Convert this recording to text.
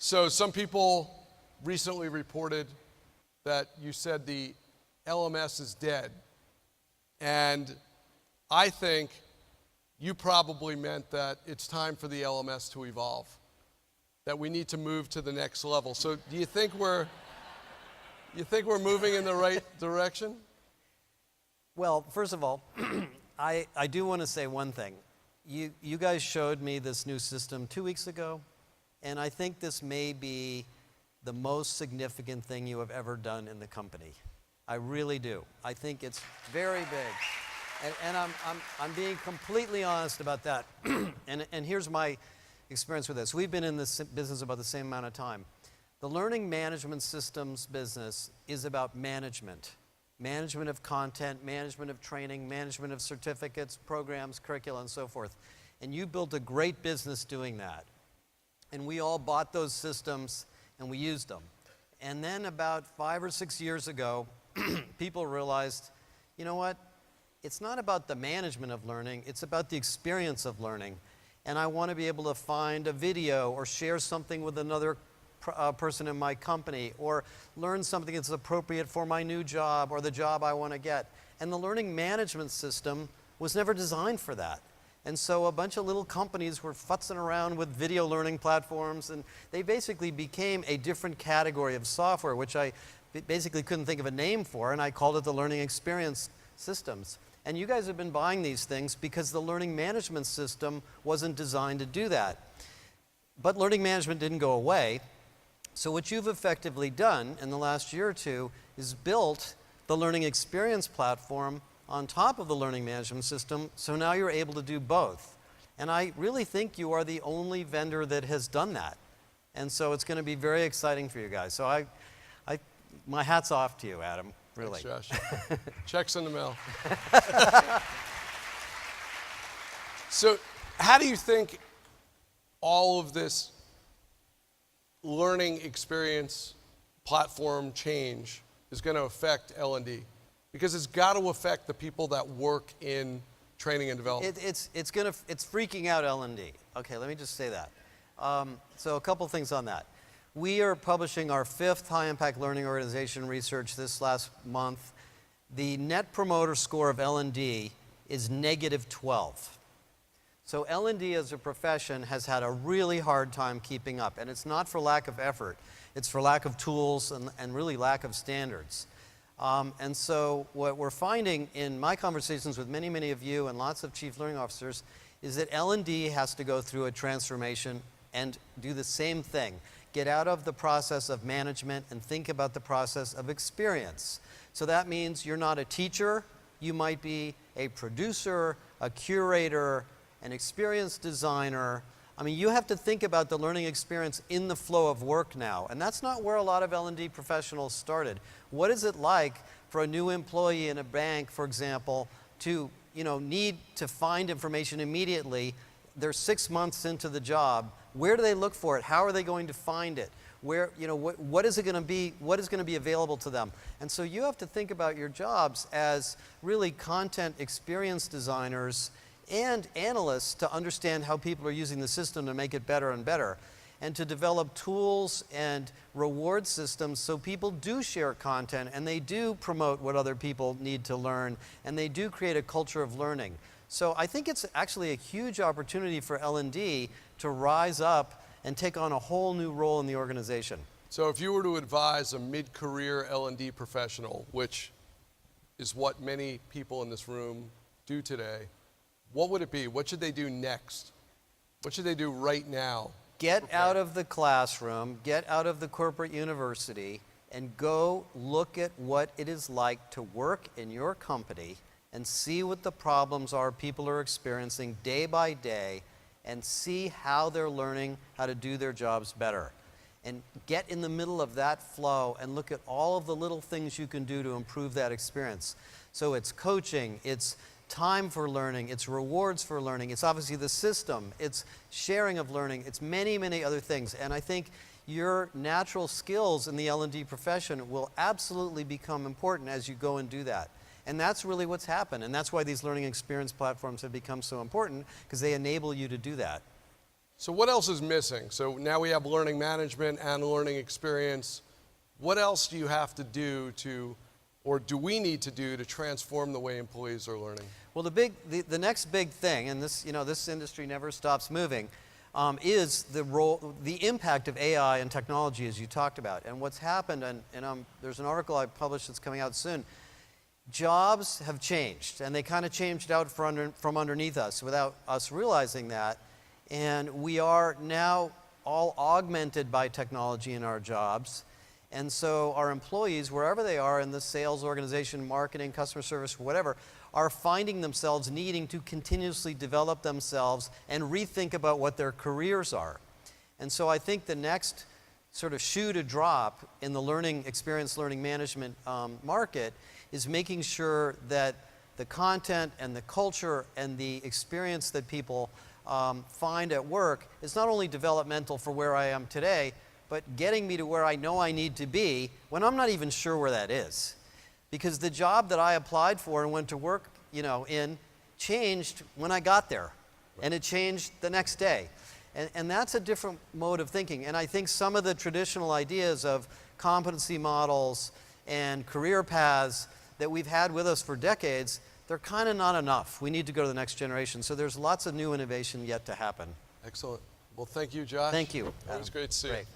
So some people recently reported that you said the LMS is dead. And I think you probably meant that it's time for the LMS to evolve, that we need to move to the next level. So do you think we're moving in the right direction? Well, first of all, I do want to say one thing. You guys showed me this new system 2 weeks ago, and I think this may be the most significant thing you have ever done in the company. I really do. I think it's very big. And I'm being completely honest about that. and here's my experience with this. We've been in this business about the same amount of time. The learning management systems business is about management. Management of content, management of training, management of certificates, programs, curricula, and so forth. And you built a great business doing that. And we all bought those systems and we used them. And then about 5 or 6 years ago, people realized, you know what? It's not about the management of learning, it's about the experience of learning. And I want to be able to find a video or share something with another person in my company, or learn something that's appropriate for my new job or the job I want to get. And the learning management system was never designed for that. And so a bunch of little companies were futzing around with video learning platforms, and they basically became a different category of software, which I basically couldn't think of a name for, and I called it the learning experience systems. And you guys have been buying these things because the learning management system wasn't designed to do that. But learning management didn't go away. So what you've effectively done in the last year or two is built the learning experience platform on top of the learning management system, so now you're able to do both. And I really think you are the only vendor that has done that. And so it's going to be very exciting for you guys. So my hat's off to you, Adam, really. Thanks, Josh. Checks in the mail. So how do you think all of this learning experience platform change is going to affect L&D? Because it's got to affect the people that work in training and development. It's freaking out L&D. Okay, let me just say that. So a couple things on that. We are publishing our 5th High Impact Learning Organization research this last month. The net promoter score of L&D is -12. So L&D as a profession has had a really hard time keeping up, and it's not for lack of effort. It's for lack of tools and really lack of standards. And so what we're finding in my conversations with many, many of you and lots of chief learning officers is that L&D has to go through a transformation and do the same thing. Get out of the process of management and think about the process of experience. So that means you're not a teacher, you might be a producer, a curator, an experience designer. I mean, you have to think about the learning experience in the flow of work now, and that's not where a lot of L&D professionals started. What is it like for a new employee in a bank, for example, to need to find information immediately? They're 6 months into the job. Where do they look for it? How are they going to find it? Where, what is it going to be? What is going to be available to them? And so you have to think about your jobs as really content experience designers and analysts to understand how people are using the system to make it better and better, and to develop tools and reward systems so people do share content and they do promote what other people need to learn, and they do create a culture of learning. So I think it's actually a huge opportunity for L&D to rise up and take on a whole new role in the organization. So if you were to advise a mid-career L&D professional, which is what many people in this room do today, what would it be? What should they do next? What should they do right now? Get out of the classroom, get out of the corporate university, and go look at what it is like to work in your company and see what the problems are people are experiencing day by day, and see how they're learning how to do their jobs better. And get in the middle of that flow and look at all of the little things you can do to improve that experience. So it's coaching, it's time for learning, it's rewards for learning, it's obviously the system, it's sharing of learning, it's many, many other things. And I think your natural skills in the L&D profession will absolutely become important as you go and do that. And that's really what's happened, and that's why these learning experience platforms have become so important, because they enable you to do that. So what else is missing? So now we have learning management and learning experience. What else do you have to do to, or do we need to do to transform the way employees are learning? Well, the next big thing, and this, this industry never stops moving, is the impact of AI and technology, as you talked about. And what's happened, and there's an article I published that's coming out soon. Jobs have changed, and they kind of changed out from underneath us without us realizing that. And we are now all augmented by technology in our jobs. And so our employees, wherever they are in the sales organization, marketing, customer service, whatever, are finding themselves needing to continuously develop themselves and rethink about what their careers are. And so I think the next sort of shoe to drop in the learning management market is making sure that the content and the culture and the experience that people find at work is not only developmental for where I am today, but getting me to where I know I need to be when I'm not even sure where that is. Because the job that I applied for and went to work, in changed when I got there. And it changed the next day. And that's a different mode of thinking. And I think some of the traditional ideas of competency models and career paths that we've had with us for decades, they're kind of not enough. We need to go to the next generation. So there's lots of new innovation yet to happen. Excellent. Well, thank you, Josh. Thank you. It was great to see you. Great.